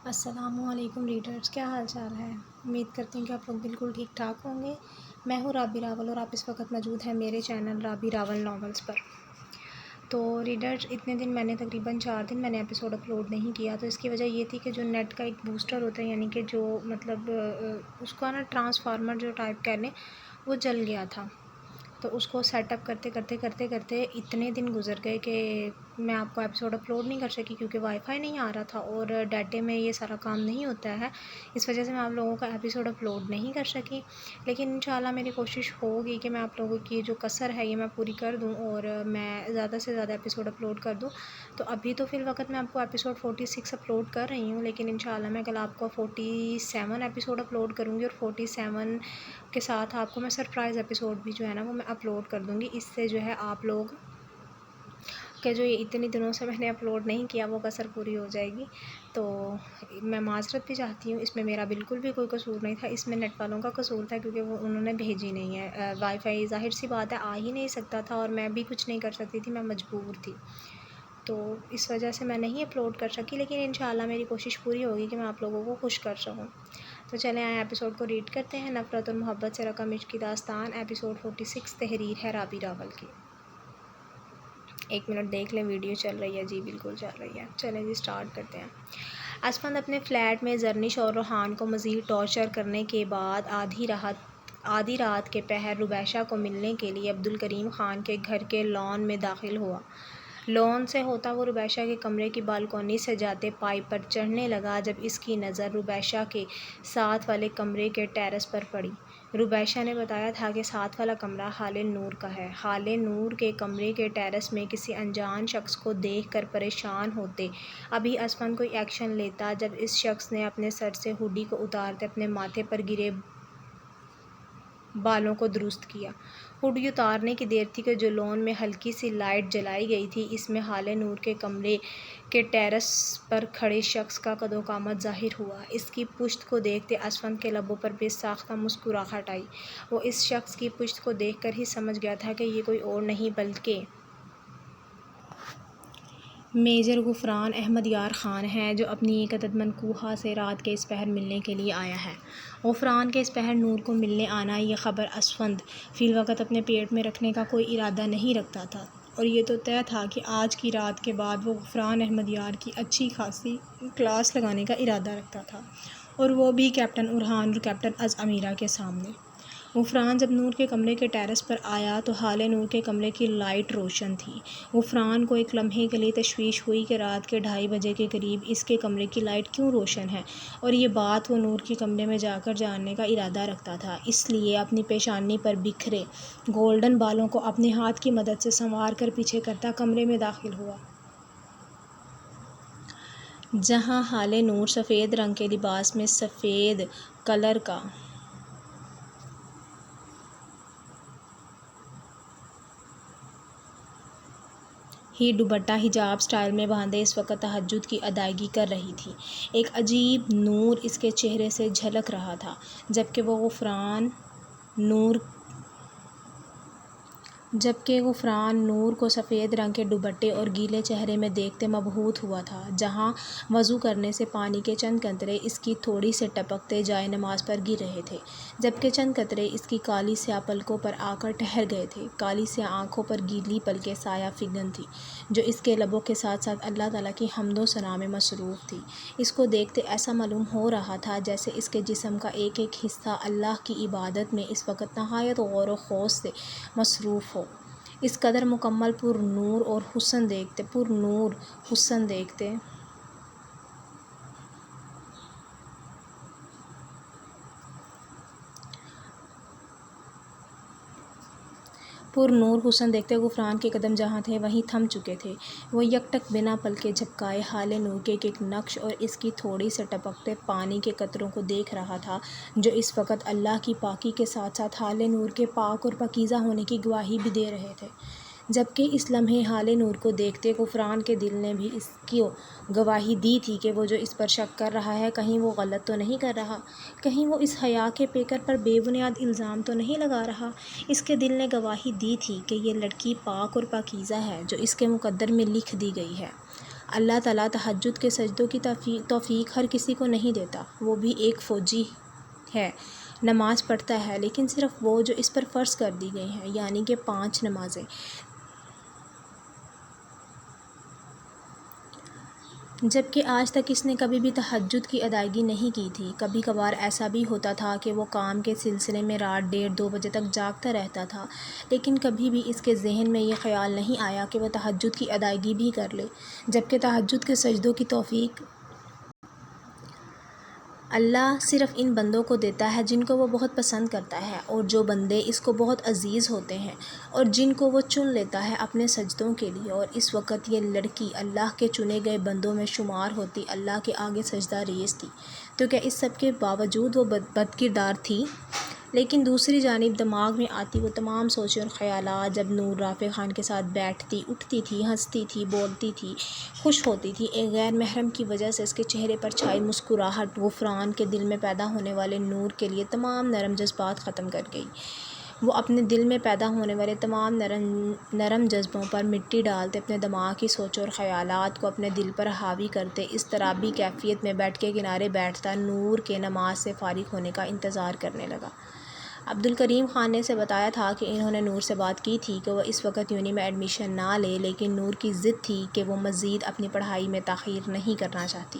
السلام علیکم ریڈرز، کیا حال چال ہے؟ امید کرتی ہوں کہ آپ لوگ بالکل ٹھیک ٹھاک ہوں گے۔ میں ہوں رابی راول اور آپ اس وقت موجود ہیں میرے چینل رابی راول ناولز پر۔ تو ریڈرز، اتنے دن میں نے تقریباً 4 دن میں نے ایپیسوڈ اپلوڈ نہیں کیا، تو اس کی وجہ یہ تھی کہ جو نیٹ کا ایک بوسٹر ہوتا ہے، یعنی کہ جو اس کا ٹرانسفارمر جو ٹائپ کر لیں، وہ جل گیا تھا۔ تو اس کو سیٹ اپ کرتے اتنے دن گزر گئے کہ میں آپ کو ایپیسوڈ اپلوڈ نہیں کر سکی، کیونکہ وائی فائی نہیں آ رہا تھا اور ڈیٹے میں یہ سارا کام نہیں ہوتا ہے۔ اس وجہ سے میں آپ لوگوں کا ایپیسوڈ اپلوڈ نہیں کر سکی، لیکن انشاءاللہ میری کوشش ہوگی کہ میں آپ لوگوں کی جو کسر ہے یہ میں پوری کر دوں اور میں زیادہ سے زیادہ ایپیسوڈ اپلوڈ کر دوں۔ تو ابھی تو فی الوقت میں آپ کو ایپیسوڈ 46 اپلوڈ کر رہی ہوں، لیکن انشاءاللہ میں کل آپ کو 47 ایپیسوڈ اپلوڈ کروں گی، اور 47 کے ساتھ آپ کو میں سرپرائز ایپیسوڈ بھی جو ہے نا وہ میں اپلوڈ کر دوں گی۔ اس سے جو ہے آپ لوگ کہ جو اتنے دنوں سے میں نے اپلوڈ نہیں کیا وہ کسر پوری ہو جائے گی۔ تو میں معذرت بھی چاہتی ہوں، اس میں میرا بالکل بھی کوئی قصور نہیں تھا، اس میں نیٹ والوں کا قصور تھا، کیونکہ وہ انہوں نے بھیجی نہیں ہے وائی فائی، ظاہر سی بات ہے آ ہی نہیں سکتا تھا، اور میں بھی کچھ نہیں کر سکتی تھی، میں مجبور تھی، تو اس وجہ سے میں نہیں اپلوڈ کر سکی، لیکن انشاءاللہ میری کوشش پوری ہوگی کہ میں آپ لوگوں کو خوش کر سکوں۔ تو چلیں آئیں ایپیسوڈ کو ریڈ کرتے ہیں۔ نفرت اور محبت سے رقم عشق کی داستان، ایپیسوڈ 46، تحریر ہے رابی راول کی۔ 1 منٹ دیکھ لیں، ویڈیو چل رہی ہے؟ جی بالکل چل رہی ہے۔ چلیں جی سٹارٹ کرتے ہیں۔ اسفند اپنے فلیٹ میں زرنش اور روحان کو مزید ٹارچر کرنے کے بعد آدھی رات کے پہر ربیشہ کو ملنے کے لیے عبدالکریم خان کے گھر کے لان میں داخل ہوا۔ لان سے ہوتا وہ ربیشہ کے کمرے کی بالکونی سے جاتے پائپ پر چڑھنے لگا جب اس کی نظر ربیشہ کے ساتھ والے کمرے کے ٹیرس پر پڑی۔ ربیشہ نے بتایا تھا کہ ساتھ والا کمرہ خالد نور کا ہے۔ خالد نور کے کمرے کے ٹیرس میں کسی انجان شخص کو دیکھ کر پریشان ہوتے ابھی اسفند کوئی ایکشن لیتا جب اس شخص نے اپنے سر سے ہوڈی کو اتارتے اپنے ماتھے پر گرے بالوں کو درست کیا۔ ہوڈی اتارنے کی دیر تھی کہ جو لان میں ہلکی سی لائٹ جلائی گئی تھی، اس میں خالد نور کے کمرے کے ٹیرس پر کھڑے شخص کا قد و قامت ظاہر ہوا۔ اس کی پشت کو دیکھتے اسفند کے لبوں پر بے ساختہ مسکراہٹ آئی۔ وہ اس شخص کی پشت کو دیکھ کر ہی سمجھ گیا تھا کہ یہ کوئی اور نہیں بلکہ میجر غفران احمد یار خان ہے، جو اپنی ایک عدد منکوحہ سے رات کے اس پہر ملنے کے لیے آیا ہے۔ غفران کے اس پہر نور کو ملنے آنا، یہ خبر اسفند فی الوقت اپنے پیٹ میں رکھنے کا کوئی ارادہ نہیں رکھتا تھا، اور یہ تو طے تھا کہ آج کی رات کے بعد وہ غفران احمد یار کی اچھی خاصی کلاس لگانے کا ارادہ رکھتا تھا، اور وہ بھی کیپٹن ارحان اور کیپٹن از امیرہ کے سامنے۔ غفران جب نور کے کمرے کے ٹیرس پر آیا تو حال نور کے کمرے کی لائٹ روشن تھی۔ غفران کو ایک لمحے کے لیے تشویش ہوئی کہ رات کے 2:30 بجے کے قریب اس کے کمرے کی لائٹ کیوں روشن ہے، اور یہ بات وہ نور کے کمرے میں جا کر جاننے کا ارادہ رکھتا تھا، اس لیے اپنی پیشانی پر بکھرے گولڈن بالوں کو اپنے ہاتھ کی مدد سے سنوار کر پیچھے کرتا کمرے میں داخل ہوا، جہاں حال نور سفید رنگ کے لباس میں سفید کلر کا ہی دوپٹہ حجاب سٹائل میں باندھے اس وقت تہجد کی ادائیگی کر رہی تھی۔ ایک عجیب نور اس کے چہرے سے جھلک رہا تھا، جبکہ غفران نور کو سفید رنگ کے دوپٹے اور گیلے چہرے میں دیکھتے مبہوت ہوا تھا، جہاں وضو کرنے سے پانی کے چند قطرے اس کی تھوڑی سے ٹپکتے جائے نماز پر گر رہے تھے، جبکہ چند قطرے اس کی کالی سیاہ پلکوں پر آ کر ٹھہر گئے تھے۔ کالی سیاہ آنکھوں پر گیلی پلکیں سایہ فگن تھیں، جو اس کے لبوں کے ساتھ ساتھ اللہ تعالیٰ کی حمد و ثنا میں مصروف تھی۔ اس کو دیکھتے ایسا معلوم ہو رہا تھا جیسے اس کے جسم کا ایک ایک حصہ اللہ کی عبادت میں اس وقت نہایت غور و خوض سے مصروف ہو۔ اس قدر مکمل پر نور حسن دیکھتے غفران کے قدم جہاں تھے وہیں تھم چکے تھے۔ وہ یک ٹک بنا پلکیں جھپکائے حال نور کے ایک ایک نقش اور اس کی تھوڑی سے ٹپکتے پانی کے قطروں کو دیکھ رہا تھا، جو اس وقت اللہ کی پاکی کے ساتھ ساتھ حال نور کے پاک اور پاکیزہ ہونے کی گواہی بھی دے رہے تھے۔ جبکہ اس لمحے حال نور کو دیکھتے غفران کے دل نے بھی اس کی گواہی دی تھی کہ وہ جو اس پر شک کر رہا ہے کہیں وہ غلط تو نہیں کر رہا، کہیں وہ اس حیا کے پیکر پر بے بنیاد الزام تو نہیں لگا رہا۔ اس کے دل نے گواہی دی تھی کہ یہ لڑکی پاک اور پاکیزہ ہے، جو اس کے مقدر میں لکھ دی گئی ہے۔ اللہ تعالیٰ تہجد کے سجدوں کی توفیق ہر کسی کو نہیں دیتا۔ وہ بھی ایک فوجی ہے، نماز پڑھتا ہے، لیکن صرف وہ جو اس پر فرض کر دی گئی ہیں، یعنی کہ 5 نمازیں۔ جبکہ آج تک اس نے کبھی بھی تہجد کی ادائیگی نہیں کی تھی۔ کبھی کبھار ایسا بھی ہوتا تھا کہ وہ کام کے سلسلے میں رات 1:30-2 بجے تک جاگتا رہتا تھا، لیکن کبھی بھی اس کے ذہن میں یہ خیال نہیں آیا کہ وہ تہجد کی ادائیگی بھی کر لے، جبکہ تہجد کے سجدوں کی توفیق اللہ صرف ان بندوں کو دیتا ہے جن کو وہ بہت پسند کرتا ہے، اور جو بندے اس کو بہت عزیز ہوتے ہیں، اور جن کو وہ چن لیتا ہے اپنے سجدوں کے لیے۔ اور اس وقت یہ لڑکی اللہ کے چنے گئے بندوں میں شمار ہوتی، اللہ کے آگے سجدہ ریز تھی۔ تو کیا اس سب کے باوجود وہ بد کردار تھی؟ لیکن دوسری جانب دماغ میں آتی وہ تمام سوچیں اور خیالات جب نور رافع خان کے ساتھ بیٹھتی، اٹھتی تھی، ہنستی تھی، بولتی تھی، خوش ہوتی تھی، ایک غیر محرم کی وجہ سے اس کے چہرے پر چھائی مسکراہٹ غفران کے دل میں پیدا ہونے والے نور کے لیے تمام نرم جذبات ختم کر گئی۔ وہ اپنے دل میں پیدا ہونے والے تمام نرم جذبوں پر مٹی ڈالتے، اپنے دماغ کی سوچوں اور خیالات کو اپنے دل پر حاوی کرتے، اضطرابی کیفیت میں بیٹھ کے کنارے بیٹھتا نور کے نماز سے فارغ ہونے کا انتظار کرنے لگا۔ عبدالکریم خان نے اسے بتایا تھا کہ انہوں نے نور سے بات کی تھی کہ وہ اس وقت یونی میں ایڈمیشن نہ لے، لیکن نور کی ضد تھی کہ وہ مزید اپنی پڑھائی میں تاخیر نہیں کرنا چاہتی،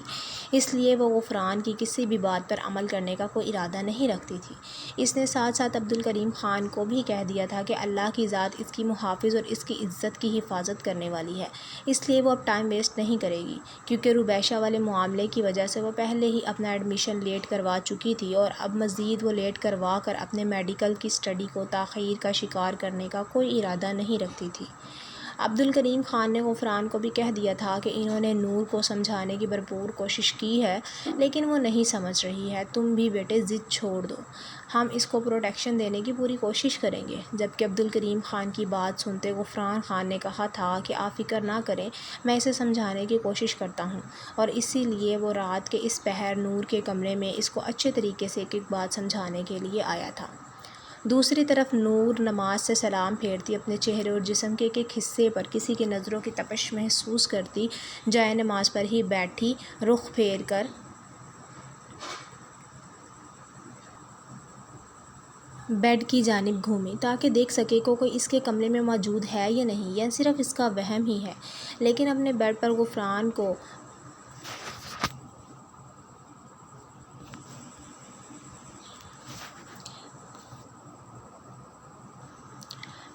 اس لیے وہ غفران کی کسی بھی بات پر عمل کرنے کا کوئی ارادہ نہیں رکھتی تھی۔ اس نے ساتھ ساتھ عبدالکریم خان کو بھی کہہ دیا تھا کہ اللہ کی ذات اس کی محافظ اور اس کی عزت کی حفاظت کرنے والی ہے، اس لیے وہ اب ٹائم ویسٹ نہیں کرے گی، کیونکہ روبیشہ والے معاملے کی وجہ سے وہ پہلے ہی اپنا ایڈمیشن لیٹ کروا چکی تھی، اور اب مزید وہ لیٹ کروا کر اپنے میڈیکل کی اسٹڈی کو تاخیر کا شکار کرنے کا کوئی ارادہ نہیں رکھتی تھی۔ عبدالکریم خان نے غفران کو بھی کہہ دیا تھا کہ انہوں نے نور کو سمجھانے کی بھرپور کوشش کی ہے، لیکن وہ نہیں سمجھ رہی ہے، تم بھی بیٹے ضد چھوڑ دو، ہم اس کو پروٹیکشن دینے کی پوری کوشش کریں گے۔ جبکہ عبدالکریم خان کی بات سنتے غفران خان نے کہا تھا کہ آپ فکر نہ کریں، میں اسے سمجھانے کی کوشش کرتا ہوں، اور اسی لیے وہ رات کے اس پہر نور کے کمرے میں اس کو اچھے طریقے سے ایک ایک بات سمجھانے کے لیے آیا تھا۔ دوسری طرف نور نماز سے سلام پھیرتی، اپنے چہرے اور جسم کے ایک ایک حصے پر کسی کی نظروں کی تپش محسوس کرتی، جائے نماز پر ہی بیٹھی، رخ پھیر کر بیڈ کی جانب گھومی تاکہ دیکھ سکے کہ کوئی اس کے کمرے میں موجود ہے یا نہیں، یا صرف اس کا وہم ہی ہے۔ لیکن اپنے بیڈ پر غفران کو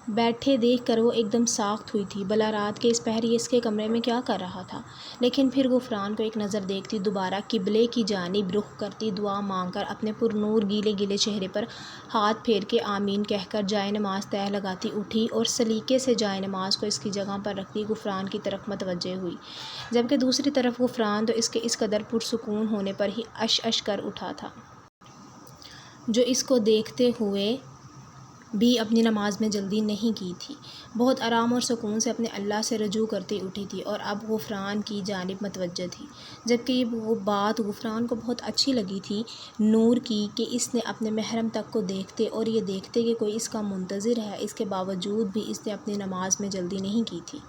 بیٹھے دیکھ کر وہ ایک دم ساخت ہوئی تھی، بھلا رات کے اس پہر یہ اس کے کمرے میں کیا کر رہا تھا؟ لیکن پھر غفران کو ایک نظر دیکھتی، دوبارہ قبلے کی جانب رخ کرتی، دعا مانگ کر اپنے پر نور گیلے گیلے چہرے پر ہاتھ پھیر کے آمین کہہ کر جائے نماز تہہ لگاتی اٹھی، اور سلیقے سے جائے نماز کو اس کی جگہ پر رکھتی غفران کی طرف متوجہ ہوئی۔ جبکہ دوسری طرف غفران تو اس کے اس قدر پرسکون ہونے پر ہی اش اش کر اٹھا تھا، جو اس کو دیکھتے ہوئے بھی اپنی نماز میں جلدی نہیں کی تھی، بہت آرام اور سکون سے اپنے اللہ سے رجوع کرتی اٹھی تھی، اور اب غفران کی جانب متوجہ تھی۔ جبکہ یہ بات غفران کو بہت اچھی لگی تھی نور کی کہ اس نے اپنے محرم تک کو دیکھتے اور یہ دیکھتے کہ کوئی اس کا منتظر ہے، اس کے باوجود بھی اس نے اپنی نماز میں جلدی نہیں کی تھی۔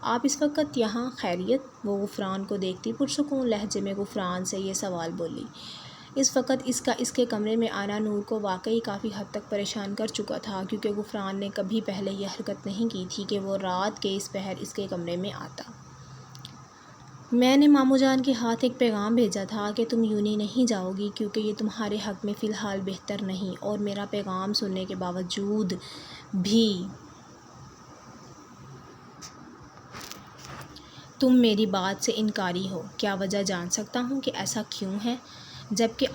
آپ اس وقت یہاں خیریت؟ وہ غفران کو دیکھتی پرسکون لہجے میں غفران سے یہ سوال بولی۔ اس وقت اس کے کمرے میں آنا نور کو واقعی کافی حد تک پریشان کر چکا تھا، کیونکہ غفران نے کبھی پہلے یہ حرکت نہیں کی تھی کہ وہ رات کے اس پہر اس کے کمرے میں آتا۔ میں نے ماموں جان کے ہاتھ ایک پیغام بھیجا تھا کہ تم یونی نہیں جاؤ گی کیونکہ یہ تمہارے حق میں فی الحال بہتر نہیں، اور میرا پیغام سننے کے باوجود بھی تم میری بات سے انکاری ہو، کیا وجہ جان سکتا ہوں کہ ایسا کیوں ہے؟ جبکہ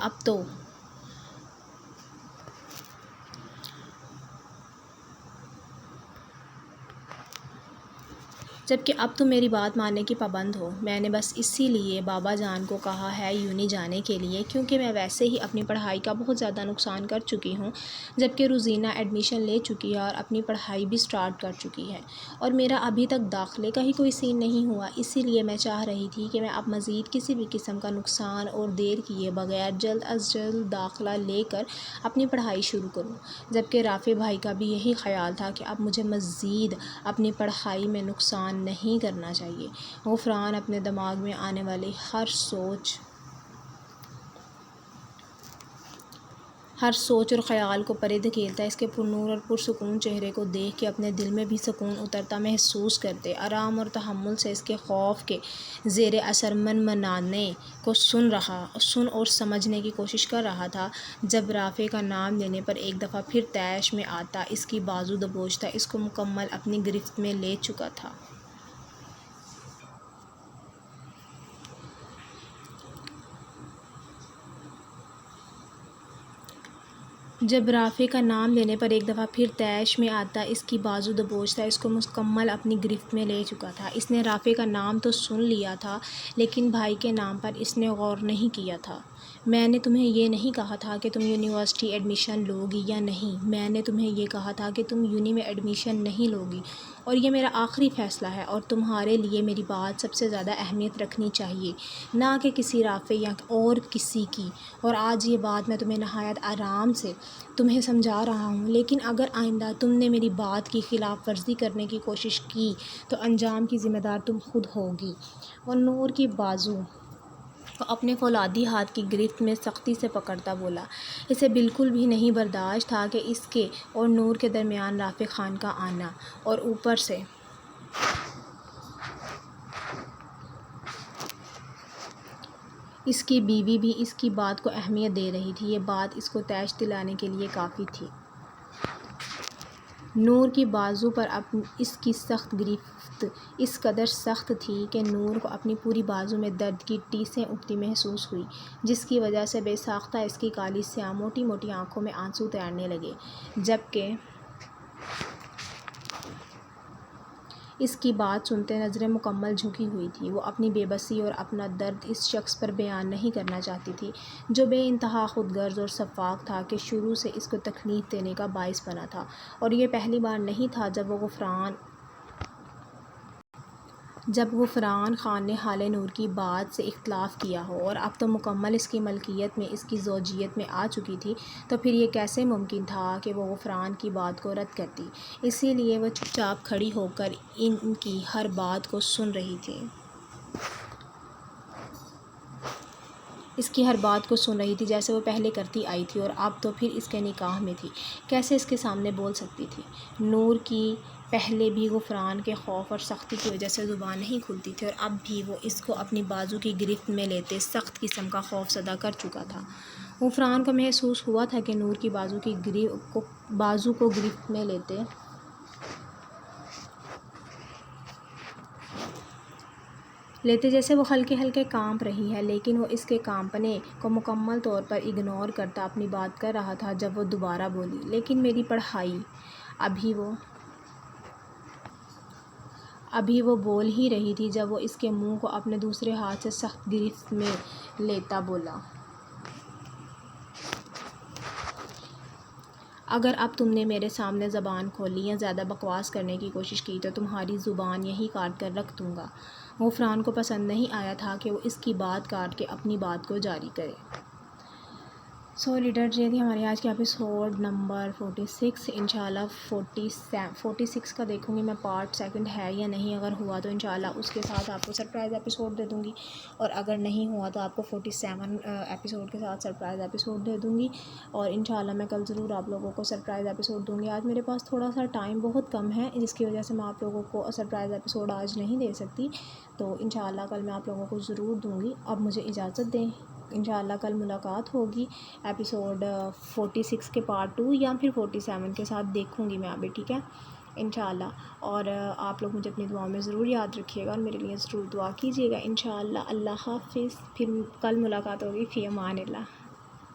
اب تو میری بات ماننے کی پابند ہو۔ میں نے بس اسی لیے بابا جان کو کہا ہے یونی جانے کے لیے، کیونکہ میں ویسے ہی اپنی پڑھائی کا بہت زیادہ نقصان کر چکی ہوں، جبکہ روزینہ ایڈمیشن لے چکی ہے اور اپنی پڑھائی بھی سٹارٹ کر چکی ہے، اور میرا ابھی تک داخلے کا ہی کوئی سین نہیں ہوا۔ اسی لیے میں چاہ رہی تھی کہ میں اب مزید کسی بھی قسم کا نقصان اور دیر کیے بغیر جلد از جلد داخلہ لے کر اپنی پڑھائی شروع کروں۔ جبکہ رافع بھائی کا بھی یہی خیال تھا کہ اب مجھے مزید اپنی پڑھائی میں نقصان بیان نہیں کرنا چاہیے۔ غفران اپنے دماغ میں آنے والی ہر سوچ اور خیال کو پرے دھکیلتا ہے۔ اس کے پرنور اور پرسکون چہرے کو دیکھ کے اپنے دل میں بھی سکون اترتا محسوس کرتے۔ آرام اور تحمل سے اس کے خوف کے زیر اثر منمنانے کو سن اور سمجھنے کی کوشش کر رہا تھا، جب رافع کا نام لینے پر ایک دفعہ پھر طیش میں آتا، اس کی بازو دبوچتا، اس کو مکمل اپنی گرفت میں لے چکا تھا۔ جب رافع کا نام لینے پر ایک دفعہ پھر طیش میں آتا، اس کی بازو دبوچتا، اس کو مکمل اپنی گرفت میں لے چکا تھا۔ اس نے رافع کا نام تو سن لیا تھا، لیکن بھائی کے نام پر اس نے غور نہیں کیا تھا۔ میں نے تمہیں یہ نہیں کہا تھا کہ تم یونیورسٹی ایڈمیشن لوگی یا نہیں، میں نے تمہیں یہ کہا تھا کہ تم یونی میں ایڈمیشن نہیں لوگی، اور یہ میرا آخری فیصلہ ہے، اور تمہارے لیے میری بات سب سے زیادہ اہمیت رکھنی چاہیے، نہ کہ کسی رافع یا اور کسی کی۔ اور آج یہ بات میں تمہیں نہایت آرام سے تمہیں سمجھا رہا ہوں، لیکن اگر آئندہ تم نے میری بات کی خلاف ورزی کرنے کی کوشش کی تو انجام کی ذمہ دار تم خود ہوگی۔ وہ نور کی بازو کو اپنے فولادی ہاتھ کی گرفت میں سختی سے پکڑتا بولا۔ اسے بالکل بھی نہیں برداشت تھا کہ اس کے اور نور کے درمیان رافع خان کا آنا، اور اوپر سے اس کی بیوی بھی اس کی بات کو اہمیت دے رہی تھی، یہ بات اس کو طیش دلانے کے لیے کافی تھی۔ نور کی بازو پر اس کی سخت گرفت اس قدر سخت تھی کہ نور کو اپنی پوری بازو میں درد کی ٹیسیں اٹھتی محسوس ہوئی، جس کی وجہ سے بے ساختہ اس کی کالی سیاہ موٹی موٹی آنکھوں میں آنسو تیرنے لگے، جبکہ اس کی بات سنتے نظریں مکمل جھکی ہوئی تھیں۔ وہ اپنی بے بسی اور اپنا درد اس شخص پر بیان نہیں کرنا چاہتی تھی، جو بے انتہا خود غرض اور شفاق تھا، کہ شروع سے اس کو تکلیف دینے کا باعث بنا تھا، اور یہ پہلی بار نہیں تھا جب غفران خان نے حال نور کی بات سے اختلاف کیا ہو، اور اب تو مکمل اس کی ملکیت میں، اس کی زوجیت میں آ چکی تھی، تو پھر یہ کیسے ممکن تھا کہ وہ غفران کی بات کو رد کرتی؟ اسی لیے وہ چپ چاپ کھڑی ہو کر ان کی ہر بات کو سن رہی تھی۔ اس کی ہر بات کو سن رہی تھی، جیسے وہ پہلے کرتی آئی تھی، اور اب تو پھر اس کے نکاح میں تھی، کیسے اس کے سامنے بول سکتی تھی؟ نور کی پہلے بھی غفران کے خوف اور سختی کی وجہ سے زبان نہیں کھلتی تھی، اور اب بھی وہ اس کو اپنی بازو کی گرفت میں لیتے سخت قسم کا خوف زدہ کر چکا تھا۔ غفران کو محسوس ہوا تھا کہ نور کی بازو کو گرفت میں لیتے جیسے وہ ہلکے ہلکے کانپ رہی ہے، لیکن وہ اس کے کانپنے کو مکمل طور پر اگنور کرتا اپنی بات کر رہا تھا۔ جب وہ دوبارہ بولی، لیکن میری پڑھائی، ابھی وہ بول ہی رہی تھی جب وہ اس کے منہ کو اپنے دوسرے ہاتھ سے سخت گرفت میں لیتا بولا، اگر اب تم نے میرے سامنے زبان کھولی یا زیادہ بکواس کرنے کی کوشش کی تو تمہاری زبان یہیں کاٹ کر رکھ دوں گا۔ غفران کو پسند نہیں آیا تھا کہ وہ اس کی بات کاٹ کے اپنی بات کو جاری کرے۔ ریڈرز، یہ تھی ہماری آج کی ایپیسوڈ نمبر 46۔ انشاءاللہ 46 کا دیکھوں گی میں پارٹ سیکنڈ ہے یا نہیں، اگر ہوا تو انشاءاللہ اس کے ساتھ آپ کو سرپرائز ایپیسوڈ دے دوں گی، اور اگر نہیں ہوا تو آپ کو 47 ایپیسوڈ کے ساتھ سرپرائز ایپیسوڈ دے دوں گی، اور انشاءاللہ میں کل ضرور آپ لوگوں کو سرپرائز ایپیسوڈ دوں گی۔ آج میرے پاس تھوڑا سا ٹائم بہت کم ہے، جس کی وجہ سے میں آپ لوگوں کو سرپرائز ایپیسوڈ آج نہیں دے سکتی، تو انشاءاللہ کل میں آپ لوگوں کو ضرور دوں گی۔ اب مجھے اجازت دیں، انشاءاللہ کل ملاقات ہوگی ایپیسوڈ 46 کے پارٹ 2 یا پھر 47 کے ساتھ دیکھوں گی میں ابھی، ٹھیک ہے انشاءاللہ۔ اور آپ لوگ مجھے اپنی دعاؤں میں ضرور یاد رکھیے گا، اور میرے لیے ضرور دعا کیجیے گا انشاءاللہ۔ اللہ حافظ، پھر کل ملاقات ہوگی، فی امان اللہ۔